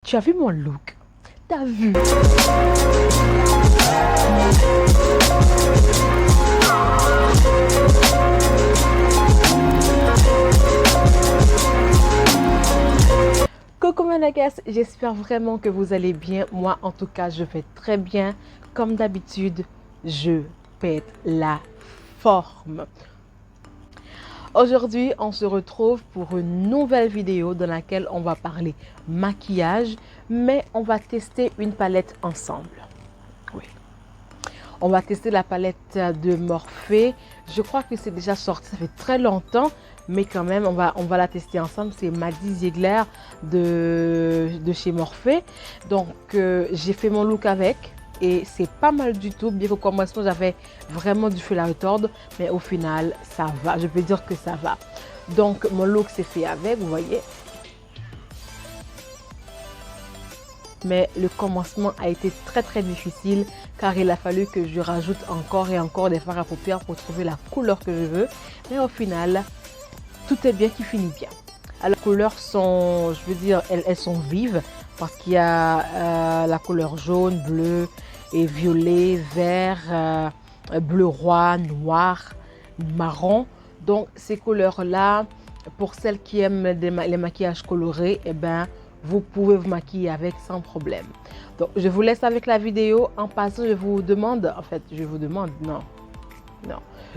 Tu as vu mon look? T'as vu? Coucou Managas, j'espère vraiment que vous allez bien. Moi en tout cas je vais très bien. Comme d'habitude, je pète la forme. Aujourd'hui, on se retrouve pour une nouvelle vidéo dans laquelle on va parler maquillage, mais on va tester une palette ensemble. Oui. On va tester la palette de Morphe. Je crois que c'est déjà sorti, ça fait très longtemps, mais quand même, on va la tester ensemble. C'est Maddie Ziegler de chez Morphe. Donc, j'ai fait mon look avec. Et c'est pas mal du tout, bien qu'au commencement j'avais vraiment du fil à retordre, mais au final ça va, je peux dire que ça va. Donc mon look s'est fait avec, vous voyez. Mais le commencement a été très difficile car il a fallu que je rajoute encore et encore des fards à paupières pour trouver la couleur que je veux. Mais au final, tout est bien qui finit bien. Alors les couleurs sont, je veux dire, elles sont vives parce qu'il y a la couleur jaune, bleu et violet, vert, bleu roi, noir, marron. Donc ces couleurs-là, pour celles qui aiment les maquillages colorés, eh ben, vous pouvez vous maquiller avec sans problème. Donc je vous laisse avec la vidéo. En passant, je vous demande, non.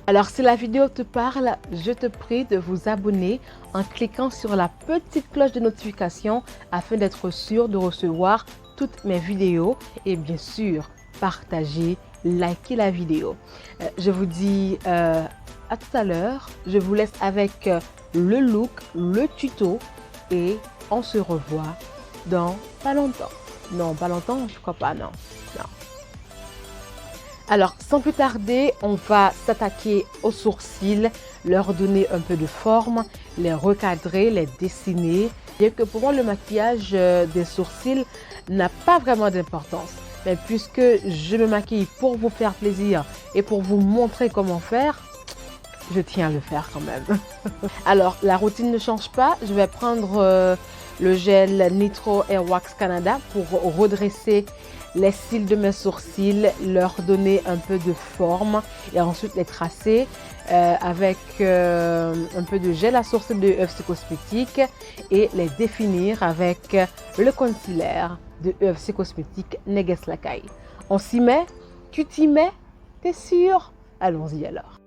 Alors si la vidéo te parle, je te prie de vous abonner en cliquant sur la petite cloche de notification afin d'être sûr de recevoir toutes mes vidéos et bien sûr partager, liker la vidéo. Je vous dis à tout à l'heure. Je vous laisse avec le look, le tuto et on se revoit dans pas longtemps. Non, pas longtemps, je crois pas, non. Alors, sans plus tarder, on va s'attaquer aux sourcils, leur donner un peu de forme, les recadrer, les dessiner. Bien que pour moi, le maquillage des sourcils n'a pas vraiment d'importance. Mais puisque je me maquille pour vous faire plaisir et pour vous montrer comment faire, je tiens à le faire quand même. Alors, la routine ne change pas. Je vais prendre le gel Nitro Air Wax Canada pour redresser les cils de mes sourcils, leur donner un peu de forme et ensuite les tracer avec un peu de gel à sourcils de UFC Cosmétiques et les définir avec le concealer de UFC Cosmétiques Neges Lakai. On s'y met? Tu t'y mets? T'es sûr? Allons-y alors.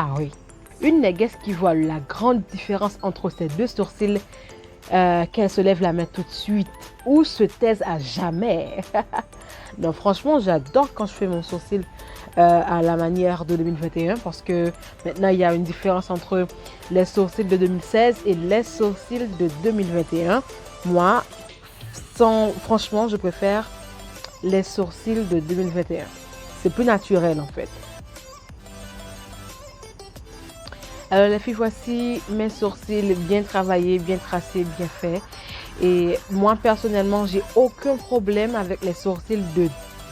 Ah oui, une négresse qui voit la grande différence entre ces deux sourcils, qu'elle se lève la main tout de suite ou se taise à jamais. Donc franchement, j'adore quand je fais mon sourcil à la manière de 2021 parce que maintenant il y a une différence entre les sourcils de 2016 et les sourcils de 2021. Moi, franchement, je préfère les sourcils de 2021. C'est plus naturel en fait. Alors les filles, voici mes sourcils bien travaillés, bien tracés, bien faits. Et moi personnellement, j'ai aucun problème avec les sourcils de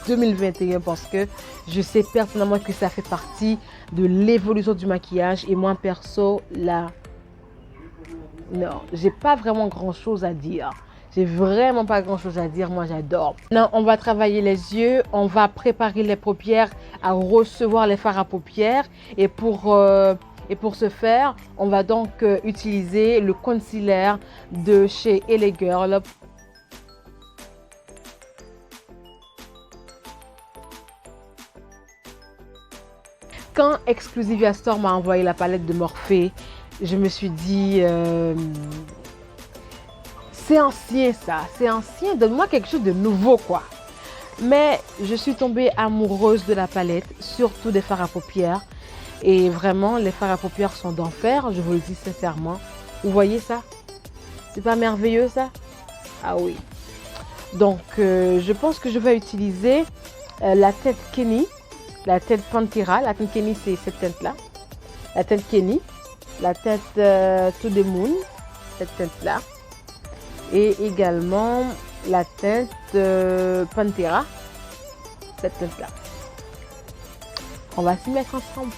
2021 parce que je sais personnellement que ça fait partie de l'évolution du maquillage. Et moi perso, là, non, j'ai pas vraiment grand chose à dire. J'ai vraiment pas grand chose à dire, moi j'adore. Maintenant, on va travailler les yeux, on va préparer les paupières à recevoir les fards à paupières. Et pour ce faire, on va donc utiliser le concealer de chez LA Girl. Quand Exclusivia Store m'a envoyé la palette de Morphe, je me suis dit, c'est ancien ça, c'est ancien, donne-moi quelque chose de nouveau quoi. Mais je suis tombée amoureuse de la palette, surtout des fards à paupières. Et vraiment, les fards à paupières sont d'enfer, je vous le dis sincèrement. Vous voyez ça? C'est pas merveilleux ça? Ah oui. Donc, je pense que je vais utiliser la teinte Kenny, la teinte Pantera. La teinte Kenny, c'est cette teinte-là. La teinte Kenny, la teinte To The Moon, cette teinte-là. Et également la teinte Pantera, cette teinte-là. On va s'y mettre ensemble.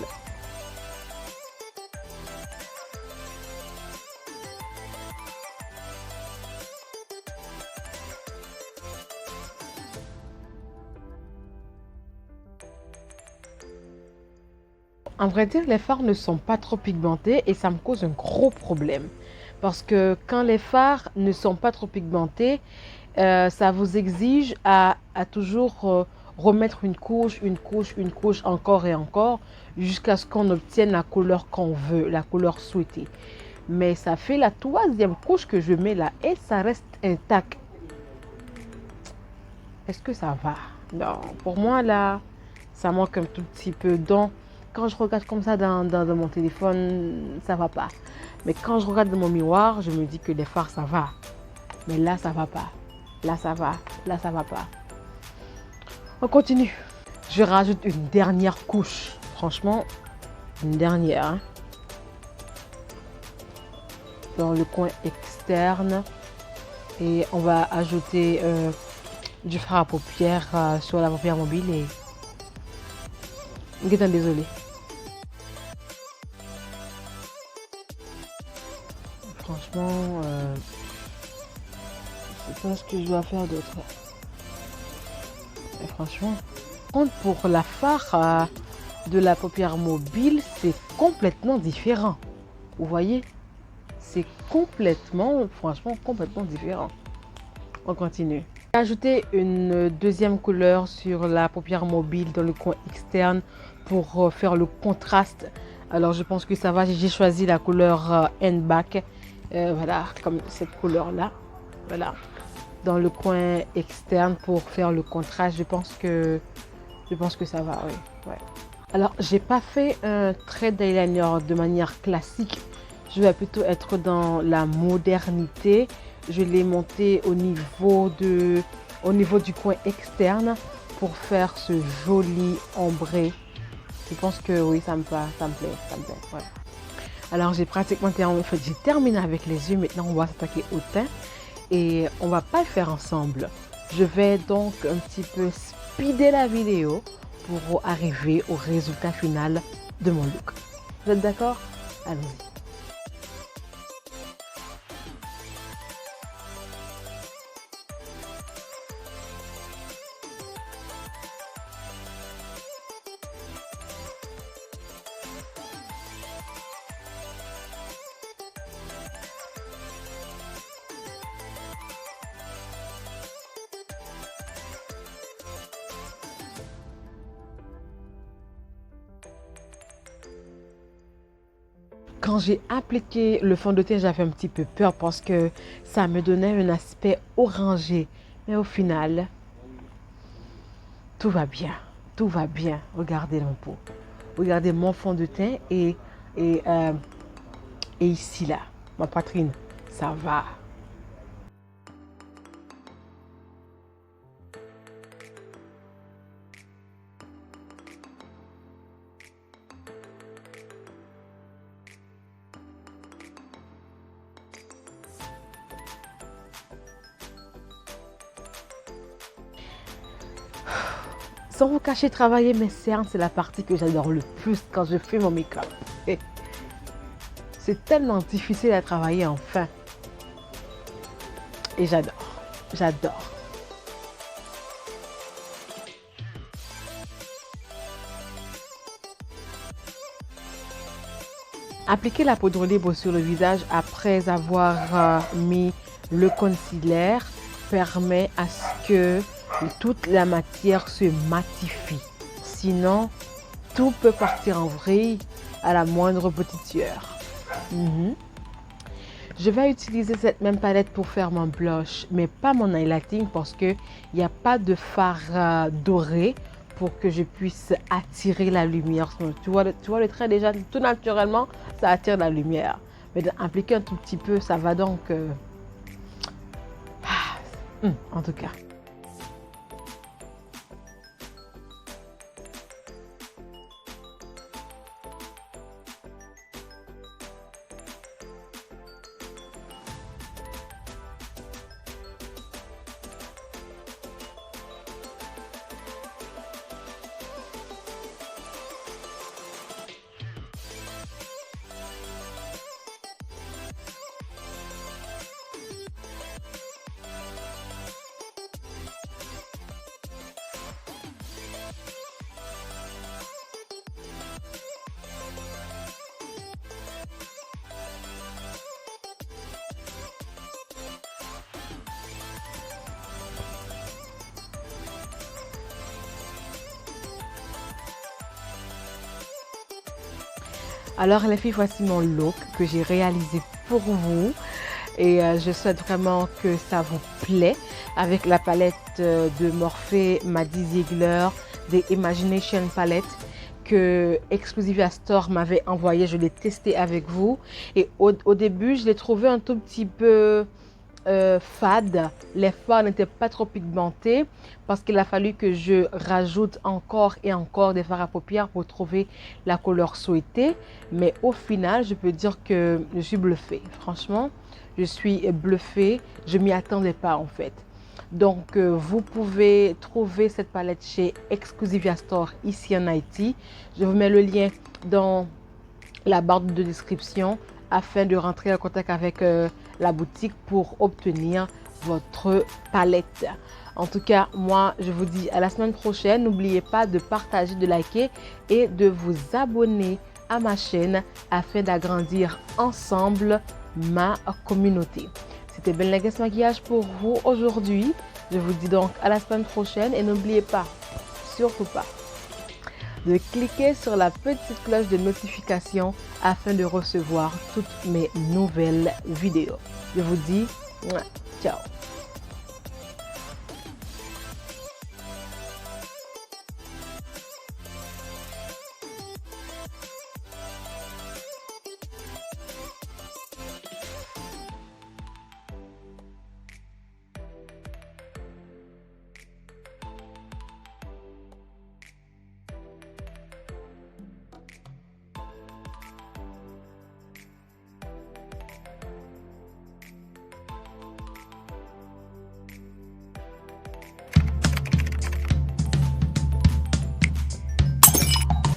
En vrai dire, les fards ne sont pas trop pigmentés et ça me cause un gros problème. Parce que quand les fards ne sont pas trop pigmentés, ça vous exige à toujours remettre une couche, encore et encore, jusqu'à ce qu'on obtienne la couleur qu'on veut, la couleur souhaitée. Mais ça fait la troisième couche que je mets là et ça reste intact. Est-ce que ça va? Non, pour moi là, ça manque un tout petit peu. Donc, quand je regarde comme ça dans mon téléphone, ça va pas. Mais quand je regarde dans mon miroir, je me dis que les fards, ça va. Mais là, ça va pas. Là, ça va. Là, ça va pas. On continue. Je rajoute une dernière couche. Franchement, une dernière. Hein. Dans le coin externe. Et on va ajouter du fard à paupières sur la paupière mobile. Et... désolé. Franchement, je sais pas ce que je dois faire d'autre. Et franchement, pour la fard de la paupière mobile, c'est complètement différent. Vous voyez, c'est complètement, franchement, complètement différent. On continue. Ajouter une deuxième couleur sur la paupière mobile dans le coin externe pour faire le contraste. Alors, je pense que ça va. J'ai choisi la couleur N-Back. Voilà, comme cette couleur-là. Voilà. Dans le coin externe pour faire le contraste. Je pense que ça va, oui. Ouais. Alors, j'ai pas fait un trait d'eyeliner de manière classique. Je vais plutôt être dans la modernité. Je l'ai monté au niveau du coin externe pour faire ce joli ombré. Je pense que oui, ça me plaît. Ouais. Alors, j'ai pratiquement terminé avec les yeux. Maintenant, on va s'attaquer au teint. Et on va pas le faire ensemble. Je vais donc un petit peu speeder la vidéo pour arriver au résultat final de mon look. Vous êtes d'accord? Allons-y. Quand j'ai appliqué le fond de teint, j'avais un petit peu peur parce que ça me donnait un aspect orangé. Mais au final, tout va bien. Tout va bien. Regardez mon peau. Regardez mon fond de teint et ici, là, ma poitrine. Ça va. Sans vous cacher, travailler mes cernes, c'est la partie que j'adore le plus quand je fais mon make-up. C'est tellement difficile à travailler enfin. Et j'adore. J'adore. Appliquer la poudre libre sur le visage après avoir mis le concealer permet à ce que toute la matière se matifie. Sinon, tout peut partir en vrille à la moindre petite sueur. Je vais utiliser cette même palette pour faire mon blush, mais pas mon highlighting parce qu'il n'y a pas de fard doré pour que je puisse attirer la lumière. Tu vois le trait déjà, tout naturellement, ça attire la lumière. Mais d'appliquer un tout petit peu, ça va donc... En tout cas. Alors les filles, voici mon look que j'ai réalisé pour vous et je souhaite vraiment que ça vous plaît avec la palette de Morphe Maddie Ziegler des Imagination Palette que Exclusivia Store m'avait envoyé. Je l'ai testé avec vous et au début je l'ai trouvé un tout petit peu fade. Les fards n'étaient pas trop pigmentés parce qu'il a fallu que je rajoute encore et encore des fards à paupières pour trouver la couleur souhaitée. Mais au final, je peux dire que je suis bluffée. Franchement, je suis bluffée. Je m'y attendais pas en fait. Donc, vous pouvez trouver cette palette chez Exclusivia Store ici en Haïti. Je vous mets le lien dans la barre de description afin de rentrer en contact avec la boutique pour obtenir votre palette. En tout cas, moi, je vous dis à la semaine prochaine. N'oubliez pas de partager, de liker et de vous abonner à ma chaîne afin d'agrandir ensemble ma communauté. C'était Bellenegues Maquillage pour vous aujourd'hui. Je vous dis donc à la semaine prochaine et n'oubliez pas, surtout pas, de cliquer sur la petite cloche de notification afin de recevoir toutes mes nouvelles vidéos. Je vous dis ciao.